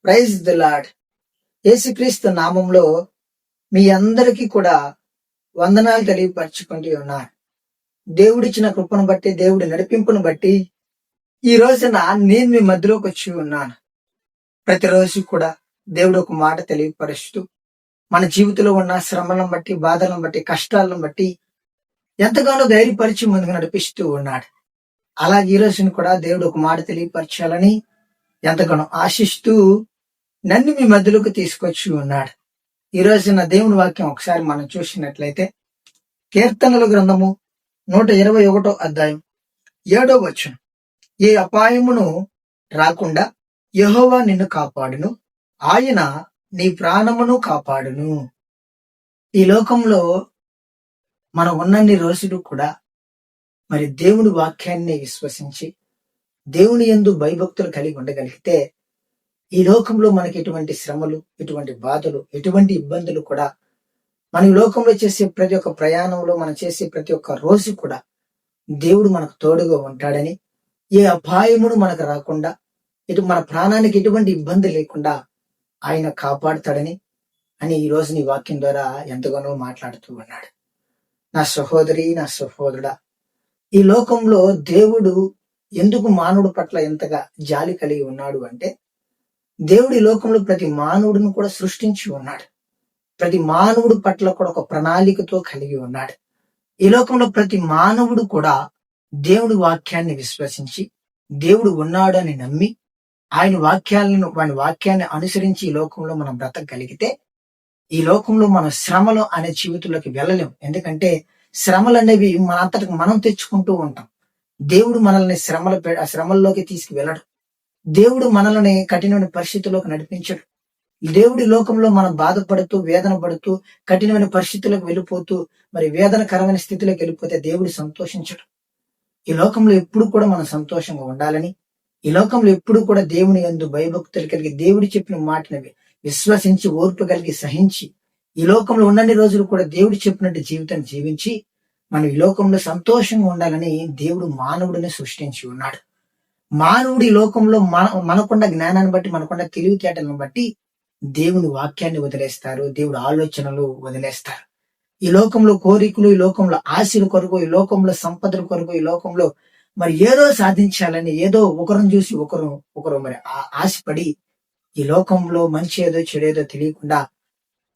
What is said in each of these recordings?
Praise the lord. యేసుక్రీస్తు నామంలో మీ అందరికీ కూడా వందనాలు తెలియపరచుకుంటూ ఉన్నాను. దేవుడిచ్చిన కృపను బట్టి, దేవుడి నడిపింపును బట్టి ఈ రోజున నేను మీ మధ్యలోకి వచ్చి ఉన్నాను. ప్రతిరోజు కూడా దేవుడు ఒక మాట తెలియపరుస్తూ మన జీవితంలో ఉన్న శ్రమలను బట్టి, బాధలను బట్టి, కష్టాలను బట్టి ఎంతగానో ధైర్యపరిచి ముందుకు నడిపిస్తూ ఉన్నాడు. అలాగే ఈ రోజున కూడా దేవుడు ఒక మాట తెలియపరచాలని ఎంతగానో ఆశిస్తూ నన్ను మీ మధ్యలోకి తీసుకొచ్చి ఉన్నాడు. ఈ రోజున దేవుని వాక్యం ఒకసారి మనం చూసినట్లయితే కీర్తనల గ్రంథము 121 అధ్యాయం 7వ వచనం. ఏ అపాయమును రాకుండా యెహోవా నిన్ను కాపాడును, ఆయన నీ ప్రాణమును కాపాడును. ఈ లోకంలో మనం ఉన్నన్ని రోజులు కూడా మరి దేవుని వాక్యాన్ని విశ్వసించి దేవుని యందు భయభక్తులు కలిగి ఉండగలిగితే ఈ లోకంలో మనకి ఎటువంటి శ్రమలు, ఎటువంటి బాధలు, ఎటువంటి ఇబ్బందులు కూడా మన ఈ లోకంలో చేసే ప్రతి ఒక్క ప్రయాణంలో మనం చేసే ప్రతి ఒక్క రోజు కూడా దేవుడు మనకు తోడుగా ఉంటాడని, ఏ అపాయమును మనకు రాకుండా, మన ప్రాణానికి ఎటువంటి ఇబ్బంది లేకుండా ఆయన కాపాడుతాడని అని ఈ రోజు నీ వాక్యం ద్వారా ఎంతగానో మాట్లాడుతూ ఉన్నాడు. నా సహోదరి, నా సహోదరుడా, ఈ లోకంలో దేవుడు ఎందుకు మానవుడి పట్ల ఎంతగా జాలి కలిగి ఉన్నాడు అంటే, దేవుడు ఈ లోకంలో ప్రతి మానవుడిని కూడా సృష్టించి ఉన్నాడు. ప్రతి మానవుడి పట్ల కూడా ఒక ప్రణాళికతో కలిగి ఉన్నాడు. ఈ లోకంలో ప్రతి మానవుడు కూడా దేవుడి వాక్యాన్ని విశ్వసించి దేవుడు ఉన్నాడు అని నమ్మి వాని వాక్యాన్ని అనుసరించి ఈ లోకంలో మనం బ్రతకగలిగితే ఈ లోకంలో మనం శ్రమలు అనే జీవితంలోకి వెళ్ళలేం. ఎందుకంటే శ్రమలు అనేవి మనంతటికి మనం తెచ్చుకుంటూ ఉంటాం. దేవుడు మనల్ని శ్రమల్లోకి తీసుకువెళ్ళడు. దేవుడు మనల్ని కఠినమైన పరిస్థితుల్లోకి నడిపించడు. దేవుడి లోకంలో మనం బాధపడుతూ, వేదన పడుతూ, కఠినమైన పరిస్థితులకు వెళ్ళిపోతూ, మరి వేదనకరమైన స్థితిలోకి వెళ్ళిపోతే దేవుడు సంతోషించడు. ఈ లోకంలో ఎప్పుడు కూడా మనం సంతోషంగా ఉండాలని, ఈ లోకంలో ఎప్పుడు కూడా దేవుని యందు భయభక్తులు కలిగి దేవుడు చెప్పిన మాటని విశ్వసించి, ఓర్పు కలిగి సహించి, ఈ లోకంలో ఉన్నన్ని రోజులు కూడా దేవుడు చెప్పినట్టు జీవితాన్ని జీవించి మనం ఈ లోకంలో సంతోషంగా ఉండాలని దేవుడు మానవుడిని సృష్టించి ఉన్నాడు. మానవుడు ఈ లోకంలో మనకున్న జ్ఞానాన్ని బట్టి, మనకున్న తెలివితేటలను బట్టి దేవుని వాక్యాన్ని వదిలేస్తారు, దేవుడి ఆలోచనలు వదిలేస్తారు. ఈ లోకంలో కోరికలు, ఈ లోకంలో ఆశల కొరకు, ఈ లోకంలో సంపదల కొరకు, ఈ లోకంలో మరి ఏదో సాధించాలని, ఏదో ఒకరిని చూసి ఒకరు మరి ఆశపడి ఈ లోకంలో మంచి ఏదో చెడేదో తెలియకుండా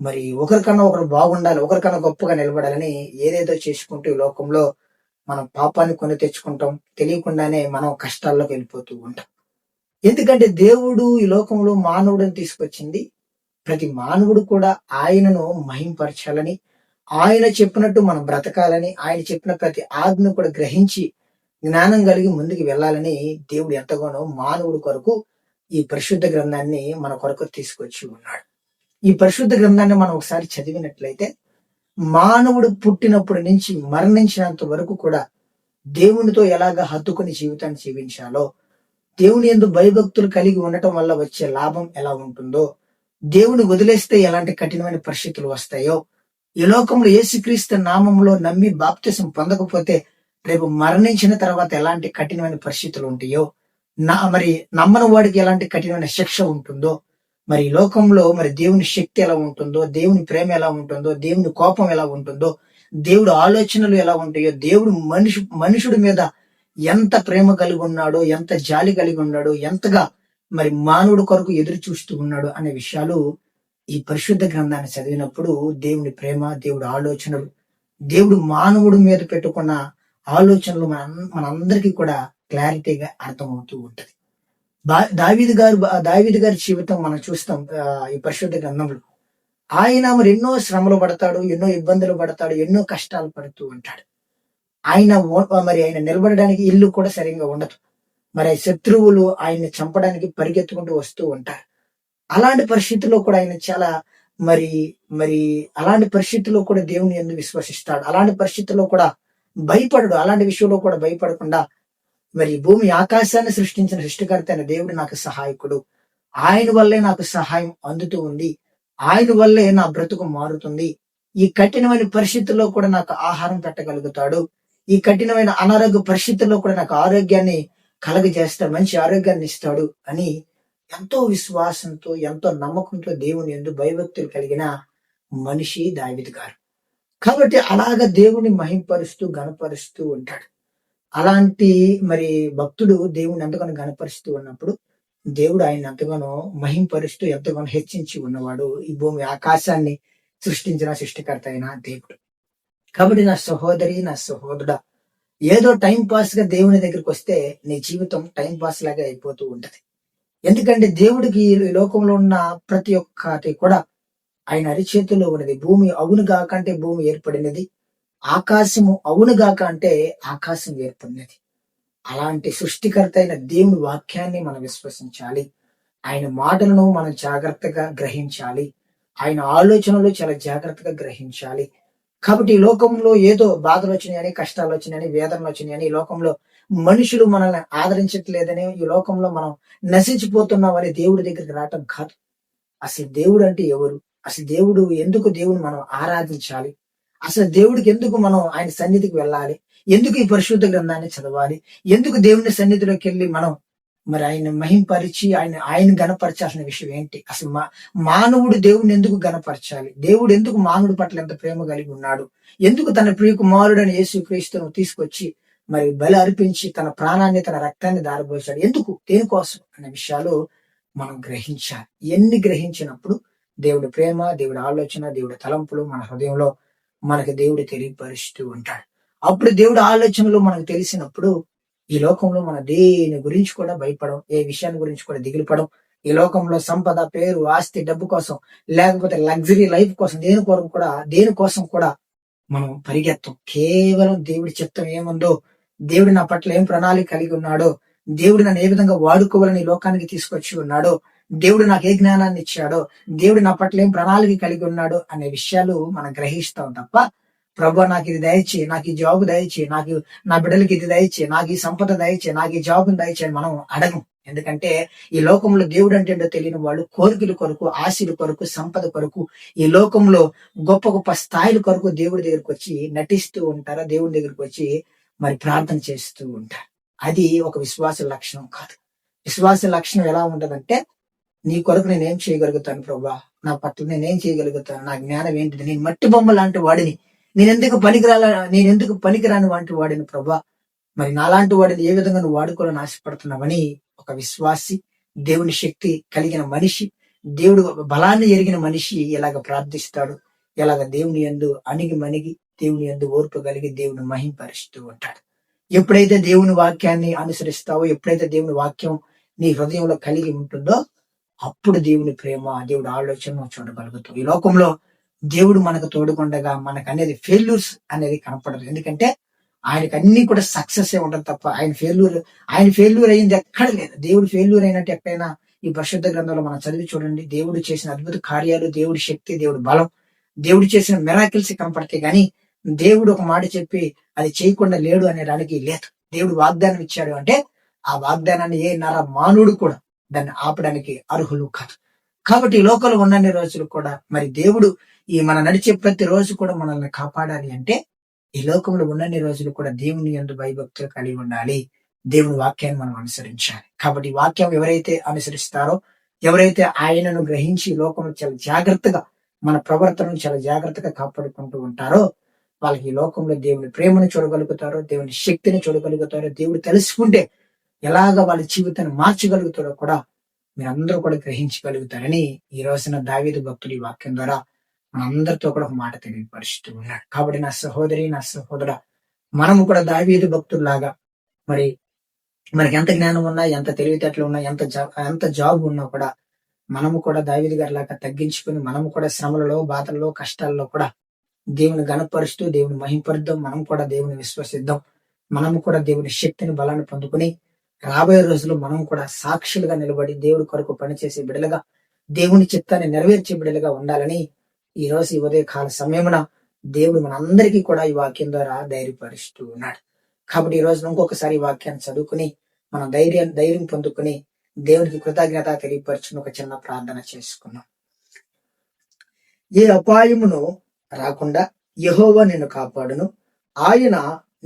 మరి ఒకరికన్నా ఒకరు బాగుండాలి, ఒకరికన్నా గొప్పగా నిలబడాలని ఏదేదో చేసుకుంటూ ఈ లోకంలో మనం పాపాన్ని కొని తెచ్చుకుంటాం. తెలియకుండానే మనం కష్టాల్లోకి వెళ్ళిపోతూ ఉంటాం. ఎందుకంటే దేవుడు ఈ లోకంలో మానవుడిని తీసుకొచ్చింది ప్రతి మానవుడు కూడా ఆయనను మహింపరచాలని, ఆయన చెప్పినట్టు మనం బ్రతకాలని, ఆయన చెప్పిన ప్రతి ఆజ్ఞను కూడా గ్రహించి జ్ఞానం కలిగి ముందుకు వెళ్ళాలని దేవుడు ఎంతగానో మానవుడి కొరకు ఈ పరిశుద్ధ గ్రంథాన్ని మన కొరకు తీసుకొచ్చి ఉన్నాడు. ఈ పరిశుద్ధ గ్రంథాన్ని మనం ఒకసారి చదివినట్లయితే మానవుడు పుట్టినప్పటి నుంచి మరణించినంత వరకు కూడా దేవునితో ఎలాగా హత్తుకుని జీవితాన్ని జీవించాలో, దేవుని యందు భయభక్తులు కలిగి ఉండటం వల్ల వచ్చే లాభం ఎలా ఉంటుందో, దేవుని వదిలేస్తే ఎలాంటి కఠినమైన పరిస్థితులు వస్తాయో, ఈ లోకంలో యేసుక్రీస్తు నామంలో నమ్మి బాప్తిసం పొందకపోతే రేపు మరణించిన తర్వాత ఎలాంటి కఠినమైన పరిస్థితులు ఉంటాయో, మరి నమ్మని వాడికి ఎలాంటి కఠినమైన శిక్ష ఉంటుందో, మరి ఈ లోకంలో మరి దేవుని శక్తి ఎలా ఉంటుందో, దేవుని ప్రేమ ఎలా ఉంటుందో, దేవుని కోపం ఎలా ఉంటుందో, దేవుడు ఆలోచనలు ఎలా ఉంటాయో, దేవుడు మనుషుడి మీద ఎంత ప్రేమ కలిగి ఉన్నాడో, ఎంత జాలి కలిగి ఉన్నాడో, ఎంతగా మరి మానవుడి కొరకు ఎదురు చూస్తూ ఉన్నాడు అనే విషయాలు ఈ పరిశుద్ధ గ్రంథాన్ని చదివినప్పుడు దేవుని ప్రేమ, దేవుడి ఆలోచనలు, దేవుడు మానవుడి మీద పెట్టుకున్న ఆలోచనలు మనందరికీ కూడా క్లారిటీగా అర్థమవుతూ ఉంటది. దావీదు గారి జీవితం మనం చూస్తాం ఈ పరిశుద్ధ గ్రంథంలో. ఆయన మరి ఎన్నో శ్రమలు పడతాడు, ఎన్నో ఇబ్బందులు పడతాడు, ఎన్నో కష్టాలు పడుతూ ఉంటాడు. ఆయన నిలబడడానికి ఇల్లు కూడా సరిగ్గా ఉండదు. మరి శత్రువులు ఆయన్ని చంపడానికి పరిగెత్తుకుంటూ వస్తూ ఉంటారు. అలాంటి పరిస్థితుల్లో కూడా ఆయన చాలా అలాంటి పరిస్థితుల్లో కూడా దేవుని యందు విశ్వసిస్తాడు. అలాంటి పరిస్థితుల్లో కూడా భయపడడు. అలాంటి విషయంలో కూడా భయపడకుండా మరి భూమి ఆకాశాన్ని సృష్టించిన సృష్టికర్త అయిన దేవుడు నాకు సహాయకుడు, ఆయన వల్లే నాకు సహాయం అందుతూ ఉంది, ఆయన వల్లే నా బ్రతుకు మారుతుంది, ఈ కఠినమైన పరిస్థితుల్లో కూడా నాకు ఆహారం పెట్టగలుగుతాడు, ఈ కఠినమైన అనారోగ్య పరిస్థితుల్లో కూడా నాకు ఆరోగ్యాన్ని కలగజేస్తాడు, మంచి ఆరోగ్యాన్ని ఇస్తాడు అని ఎంతో విశ్వాసంతో, ఎంతో నమ్మకంతో దేవుని యందు భయభక్తులు కలిగిన మనిషి దావీదు గారు. కాబట్టి అలాగ దేవుని మహింపరుస్తూ, ఘనపరుస్తూ ఉంటాడు. అలాంటి మరి భక్తుడు దేవుని ఎంతగానో ఘనపరుస్తూ ఉన్నప్పుడు, దేవుడు ఆయన్ని ఎంతగానో మహింపరుస్తూ, ఎంతగానో హెచ్చించి ఉన్నవాడు ఈ భూమి ఆకాశాన్ని సృష్టించిన సృష్టికర్త అయిన దేవుడు. కాబట్టి నా సహోదరి, నా సహోదరుడా, ఏదో టైం పాస్ గా దేవుని దగ్గరికి వస్తే నీ జీవితం టైం పాస్ లాగా అయిపోతూ ఉంటది. ఎందుకంటే దేవుడికి ఈ లోకంలో ఉన్న ప్రతి ఒక్కటి కూడా ఆయన అరిచేతిలో ఉన్నది. భూమి అవును గాక అంటే భూమి ఏర్పడినది, ఆకాశము అవును గాక అంటే ఆకాశం ఏర్పడినది. అలాంటి సృష్టికర్త అయిన దేవుని వాక్యాన్ని మనం విశ్వసించాలి. ఆయన మాటలను మనం జాగ్రత్తగా గ్రహించాలి. ఆయన ఆలోచనలు చాలా జాగ్రత్తగా గ్రహించాలి. కాబట్టి ఈ లోకంలో ఏదో బాధలు వచ్చినాయని, కష్టాలు వచ్చినాయని, వేదనలు వచ్చినాయని, ఈ లోకంలో మనుషులు మనల్ని ఆదరించట్లేదని, ఈ లోకంలో మనం నశించిపోతున్నామని దేవుడి దగ్గరికి రావటం కాదు. అసలు దేవుడు అంటే ఎవరు? అసలు దేవుడు ఎందుకు దేవుని మనం ఆరాధించాలి? అసలు దేవుడికి ఎందుకు మనం ఆయన సన్నిధికి వెళ్ళాలి? ఎందుకు ఈ పరిశుద్ధ గ్రంథాన్ని చదవాలి? ఎందుకు దేవుని సన్నిధిలోకి వెళ్ళి మనం మరి ఆయన మహింపరిచి ఆయన గణపరచాల్సిన విషయం ఏంటి? అసలు మానవుడు దేవుడిని ఎందుకు గణపరచాలి? దేవుడు ఎందుకు మానవుడి పట్ల ఎంత ప్రేమ కలిగి ఉన్నాడు? ఎందుకు తన ప్రియ కుమారుడని యేసుక్రీస్తును తీసుకొచ్చి మరి బలి అర్పించి తన ప్రాణాన్ని, తన రక్తాన్ని దారబోసాడు? ఎందుకు? దేనికోసం అనే విషయాలు మనం గ్రహించాలి. ఎన్ని గ్రహించినప్పుడు దేవుడి ప్రేమ, దేవుడి ఆలోచన, దేవుడి తలంపులు మన హృదయంలో మనకి దేవుడు తెలియపరుస్తూ ఉంటాడు. అప్పుడు దేవుడి ఆలోచనలు మనకు తెలిసినప్పుడు ఈ లోకంలో మన దేని గురించి కూడా భయపడం, ఏ విషయాన్ని గురించి కూడా దిగులుపడం, ఈ లోకంలో సంపద, పేరు, ఆస్తి, డబ్బు కోసం, లేకపోతే లగ్జరీ లైఫ్ కోసం, దేనికోసం కూడా మనం పరిగెత్తం. కేవలం దేవుడి చిత్తం ఏముందో, దేవుడు నా పట్ల ఏం ప్రణాళిక కలిగి ఉన్నాడో, దేవుడు నన్ను ఏ విధంగా వాడుకోవాలని ఈ లోకానికి తీసుకొచ్చి ఉన్నాడో, దేవుడు నాకు ఏ జ్ఞానాన్ని ఇచ్చాడో, దేవుడు నా పట్ల ఏం ప్రణాళిక కలిగి ఉన్నాడో అనే విషయాలు మనం గ్రహిస్తాం తప్ప, ప్రభు నాకు ఇది దయచే, నాకు ఈ జాబ్ దయచే, నాకు నా బిడ్డలకి ఇది దయచే, నాకు ఈ సంపద దయచే, నాకు ఈ జాబ్ దయచే మనం అడగం. ఎందుకంటే ఈ లోకంలో దేవుడు అంటే ఏంటో తెలియని వాళ్ళు కోరికల కొరకు, ఆశల కొరకు, సంపద కొరకు, ఈ లోకంలో గొప్ప గొప్ప స్థాయిల కొరకు దేవుడి దగ్గరికి వచ్చి నటిస్తూ ఉంటారు. దేవుడి దగ్గరికి వచ్చి మరి ప్రార్థన చేస్తూ ఉంటారు. అది ఒక విశ్వాస లక్షణం కాదు. విశ్వాస లక్షణం ఎలా ఉంటదంటే, నీ కొరకు నేనేం చేయగలుగుతాను ప్రభా, నా పట్ల నేనేం చేయగలుగుతాను, నా జ్ఞానం ఏంటిది, నేను మట్టి బొమ్మ లాంటి వాడిని, నేనెందుకు పనికిరాని వంటి వాడిని ప్రభా, మరి నాలాంటి వాడిని ఏ విధంగా నువ్వు వాడుకోవాలని ఆశపడుతున్నావని ఒక విశ్వాసి, దేవుని శక్తి కలిగిన మనిషి, దేవుడు బలాన్ని ఎరిగిన మనిషి ఎలాగ ప్రార్థిస్తాడు, ఎలాగ దేవుని యందు మణిగి దేవుని యందు ఓర్పు కలిగి దేవుని మహింపరుస్తూ ఉంటాడు. ఎప్పుడైతే దేవుని వాక్యాన్ని అనుసరిస్తావో, ఎప్పుడైతే దేవుని వాక్యం నీ హృదయంలో కలిగి ఉంటుందో, అప్పుడు దేవుని ప్రేమ, దేవుడి ఆలోచన చూడగలుగుతావు. ఈ లోకంలో దేవుడు మనకు తోడుకుండగా మనకు అనేది ఫెయిల్యూర్స్ అనేది కనపడదు. ఎందుకంటే ఆయనకు అన్ని కూడా సక్సెస్ ఏ ఉండదు తప్ప ఆయన ఫెయిల్యూర్ అయింది ఎక్కడ లేదు. దేవుడు ఫెయిల్యూర్ అయినట్టు ఎక్కడైనా ఈ పరిశుద్ధ గ్రంథంలో మనం చదివి చూడండి. దేవుడు చేసిన అద్భుత కార్యాలు, దేవుడి శక్తి, దేవుడి బలం, దేవుడు చేసిన మిరాకిల్స్ కనపడతాయి. కానీ దేవుడు ఒక మాట చెప్పి అది చేయకుండా లేడు అనే దానికి లేదు. దేవుడు వాగ్దానం ఇచ్చాడు అంటే ఆ వాగ్దానాన్ని ఏ నర మానవుడు కూడా దాన్ని ఆపడానికి అర్హులు కాదు. కాబట్టి ఈ లోకంలో ఉన్నన్ని రోజులు కూడా మరి దేవుడు మన నడిచే ప్రతి రోజు కూడా మనల్ని కాపాడాలి అంటే ఈ లోకంలో ఉన్నన్ని రోజులు కూడా దేవుని యందు భయభక్తులు కలిగి ఉండాలి. దేవుని వాక్యాన్ని మనం అనుసరించాలి. కాబట్టి వాక్యం ఎవరైతే అనుసరిస్తారో, ఎవరైతే ఆయనను గ్రహించి లోకంలో చాలా జాగ్రత్తగా మన ప్రవర్తనను చాలా జాగ్రత్తగా కాపాడుకుంటూ ఉంటారో, వాళ్ళకి ఈ లోకంలో దేవుని ప్రేమను చూడగలుగుతారో, దేవుని శక్తిని చూడగలుగుతారో, దేవుడు తెలుసుకుంటే ఎలాగ వాళ్ళ జీవితాన్ని మార్చగలుగుతారో కూడా మీరందరూ కూడా గ్రహించగలుగుతారని ఈ రోజున దావీదు భక్తుడి వాక్యం ద్వారా మనందరితో కూడా ఒక మాట తెలియపరుస్తూ ఉన్నాడు. కాబట్టి నా సహోదరి, నా సహోదర, మనము కూడా దావీదు భక్తుల్లాగా మరి మనకి ఎంత జ్ఞానం ఉన్నా, ఎంత తెలివితేటలు ఉన్నా, ఎంత జాబ్ ఉన్నా కూడా మనము కూడా దావీదు గారి లాగా తగ్గించుకుని మనము కూడా శ్రమలలో, బాధల్లో, కష్టాల్లో కూడా దేవుని గణపరుస్తూ దేవుని మహింపరుద్దాం. మనం కూడా దేవుని విశ్వసిద్దాం. మనము కూడా దేవుని శక్తిని, బలాన్ని పొందుకుని రాబోయే రోజుల్లో మనం కూడా సాక్షులుగా నిలబడి దేవుడి కొరకు పనిచేసే బిడ్డలుగా, దేవుని చిత్తాన్ని నెరవేర్చే బిడ్డలుగా ఉండాలని ఈ రోజు ఈ ఉదయ కాల సమయమున దేవుడు మనందరికీ కూడా ఈ వాక్యం ద్వారా ధైర్యపరుస్తూ ఉన్నాడు. కాబట్టి ఈ రోజు ఇంకొకసారి ఈ వాక్యాన్ని చదువుకుని మనం ధైర్యం పొందుకుని దేవునికి కృతజ్ఞత తెలియపరచుకుని ఒక చిన్న ప్రార్థన చేసుకున్నాం. ఏ అపాయమును రాకుండా యెహోవా నిన్ను కాపాడును, ఆయన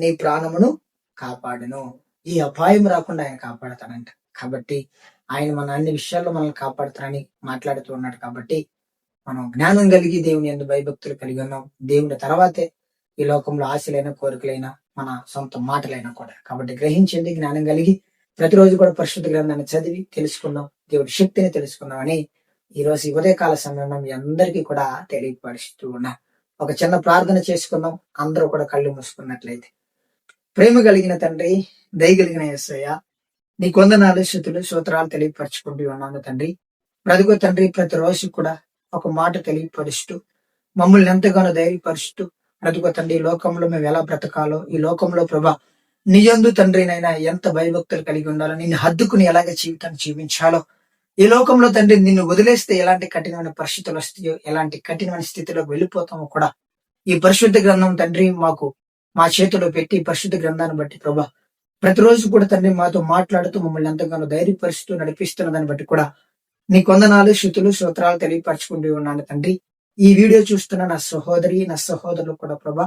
నీ ప్రాణమును కాపాడును. ఈ అపాయం రాకుండా ఆయన కాపాడతానంట. కాబట్టి ఆయన మన అన్ని విషయాల్లో మనల్ని కాపాడుతారని మాట్లాడుతూ ఉన్నాడు. కాబట్టి మనం జ్ఞానం కలిగి దేవుని యందు భయభక్తులు కలిగి ఉన్నాం. దేవుని తర్వాతే ఈ లోకంలో ఆశలైన కోరికలైన మన సొంత మాటలైనా కూడా. కాబట్టి గ్రహించింది జ్ఞానం కలిగి ప్రతిరోజు కూడా పరిశుద్ధ గ్రంథాన్ని చదివి తెలుసుకుందాం, దేవుడి శక్తిని తెలుసుకుందాం అని ఈ రోజు ఈ ఉదయకాల సమయంలో మీ అందరికీ కూడా తెలియపరుస్తూ ఉన్నా. ఒక చిన్న ప్రార్థన చేసుకుందాం. అందరూ కూడా కళ్ళు మూసుకున్నట్లయితే. ప్రేమ కలిగిన తండ్రి, దయ కలిగిన యేసయ్య, నీ కొందనాలు స్థుతులు స్తోత్రాలు తెలియపరచుకుంటూ ఉన్నాను తండ్రి. బ్రతుకు తండ్రి, ప్రతిరోజు కూడా ఒక మాట తెలియపరుస్తూ మమ్మల్ని ఎంతగానో ధైర్యపరుస్తూ బ్రతుకు తండ్రి, ఈ లోకంలో మేము ఎలా బ్రతకాలో, ఈ లోకంలో ప్రభా నీ యందు తండ్రినైనా ఎంత భయభక్తులు కలిగి ఉండాలో, నిన్ను హద్దుకుని ఎలాగ జీవితాన్ని జీవించాలో, ఈ లోకంలో తండ్రి నిన్ను వదిలేస్తే ఎలాంటి కఠినమైన పరిస్థితులు వస్తాయో, ఎలాంటి కఠినమైన స్థితిలోకి వెళ్ళిపోతామో కూడా ఈ పరిశుద్ధ గ్రంథం తండ్రి మాకు మా చేతిలో పెట్టి పరిశుద్ధ గ్రంథాన్ని బట్టి ప్రభా ప్రతిరోజు కూడా తండ్రి మాతో మాట్లాడుతూ మమ్మల్ని ఎంతగానో ధైర్యపరుస్తూ నడిపిస్తున్న దాన్ని బట్టి కూడా నీ కొందనాలు స్తుతులు స్తోత్రాలు తెలియపరచుకుంటూ ఉన్నాను తండ్రి. ఈ వీడియో చూస్తున్న నా సహోదరి నా సహోదరులు కూడా ప్రభా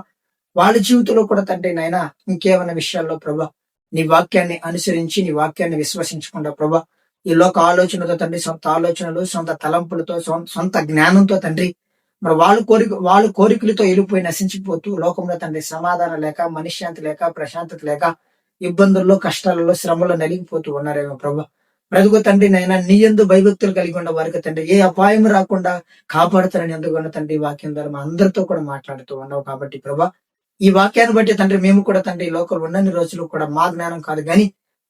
వాళ్ళ జీవితంలో కూడా తండ్రి నాయన ఇంకేమైనా విషయాల్లో ప్రభా నీ వాక్యాన్ని అనుసరించి నీ వాక్యాన్ని విశ్వసించకుండా ప్రభా ఈ లోక ఆలోచనతో తండ్రి, సొంత ఆలోచనలు, సొంత తలంపులతో, సొంత జ్ఞానంతో తండ్రి మరి వాళ్ళ కోరికలతో వెళ్ళిపోయి నశించిపోతూ లోకంలో తండ్రి సమాధానం లేక, మనశ్శాంతి లేక, ప్రశాంతత లేక, ఇబ్బందుల్లో, కష్టాలలో, శ్రమలో నలిగిపోతూ ఉన్నారేమో ప్రభా. బ్రతుకు తండ్రి నైనా నీ యందు భయభక్తులు కలిగి ఉన్న వారికి తండ్రి ఏ అపాయం రాకుండా కాపాడుతారని ఎందుకున్న తండ్రి వాక్యం ద్వారా మా అందరితో కూడా మాట్లాడుతూ ఉన్నావు. కాబట్టి ప్రభా ఈ వాక్యాన్ని బట్టి తండ్రి మేము కూడా తండ్రి లోకంలో ఉన్నన్ని రోజులు కూడా మా జ్ఞానం కాదు గాని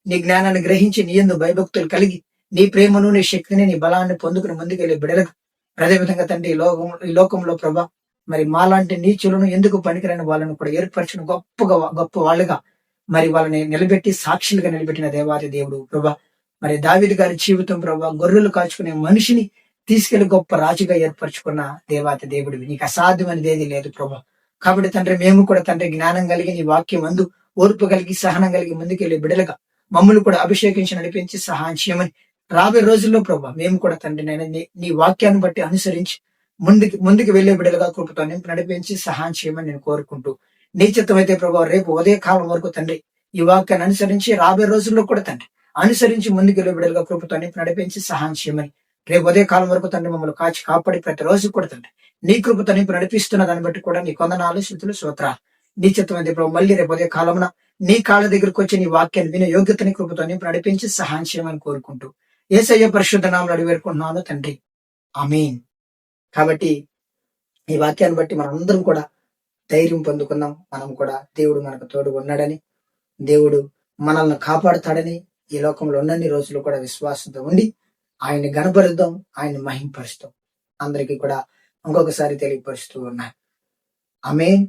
నీ జ్ఞానాన్ని గ్రహించి నీ యందు భయభక్తులు కలిగి నీ ప్రేమను, నీ శక్తిని, నీ బలాన్ని పొందుకుని ముందుకెళ్ళి బిడలకు అదేవిధంగా తండ్రి ఈ లోకంలో ప్రభా మరి మాలాంటి నీచులను ఎందుకు పనికిరైన వాళ్ళను కూడా ఏర్పరిచిన గొప్ప వాళ్ళుగా మరి వాళ్ళని నిలబెట్టి సాక్షులుగా నిలబెట్టిన దేవాది దేవుడు ప్రభా. మరి దావీదు గారి జీవితం ప్రభా గొర్రెలు కాచుకునే మనిషిని తీసుకెళ్లి గొప్ప రాజుగా ఏర్పరచుకున్న దేవాతి దేవుడివి, నీకు అసాధ్యమైనది ఏది లేదు ప్రభా. కాబట్టి తండ్రి మేము కూడా తండ్రి జ్ఞానం కలిగి నీ వాక్యం అందు ఓర్పు కలిగి సహనం కలిగి ముందుకెళ్లి బిడలుగా మమ్మల్ని కూడా అభిషేకించి నడిపించి సహాయం చేయమని రాబోయే రోజుల్లో ప్రభా మేము కూడా తండ్రి నేను నీ వాక్యాన్ని బట్టి అనుసరించి ముందుకు వెళ్లే బిడ్డలుగా కృపతో నింపి నడిపించి సహాయం చేయమని నేను కోరుకుంటూ నీ చిత్తమైతే ప్రభావ రేపు ఉదయకాలం వరకు తండ్రి ఈ వాక్యాన్ని అనుసరించి రాబోయే రోజుల్లో కూడా తండ్రి అనుసరించి ముందుకు వెళ్లే బిడ్డలుగా కృపతో నింపి నడిపించి సహాయం చేయమని రేపు ఉదయకాలం వరకు తండ్రి మమ్మల్ని కాచి కాపాడి ప్రతి రోజు కూడా తండ్రి నీ కృపతో నింపి నడిపిస్తున్న దాన్ని బట్టి కూడా నీ కొందనాలు స్తుతులు స్తోత్రాలు. నీ చిత్తమైతే ప్రభావ మళ్ళీ రేపు ఉదయ కాలమున నీ కాళ్ళ దగ్గరకు వచ్చి నీ వాక్యాన్ని వినే యోగ్యతని కృపతో నింపి నడిపించి సహాయం చేయమని కోరుకుంటూ యేసయ్య పరిశుద్ధ నామములో అడిగి వేడుకుంటున్నాను తండ్రి, ఆమేన్. కాబట్టి ఈ వాక్యాన్ని బట్టి మనందరం కూడా ధైర్యం పొందుకుందాం. మనం కూడా దేవుడు మనకు తోడు ఉన్నాడని, దేవుడు మనల్ని కాపాడుతాడని ఈ లోకంలో ఉన్నన్ని రోజులు కూడా విశ్వాసంతో ఉండి ఆయన్ని గణపరుద్దాం, ఆయన్ని మహింపరుస్తాం. అందరికీ కూడా ఇంకొకసారి తెలియపరుస్తూ ఉన్నాను. ఆమేన్.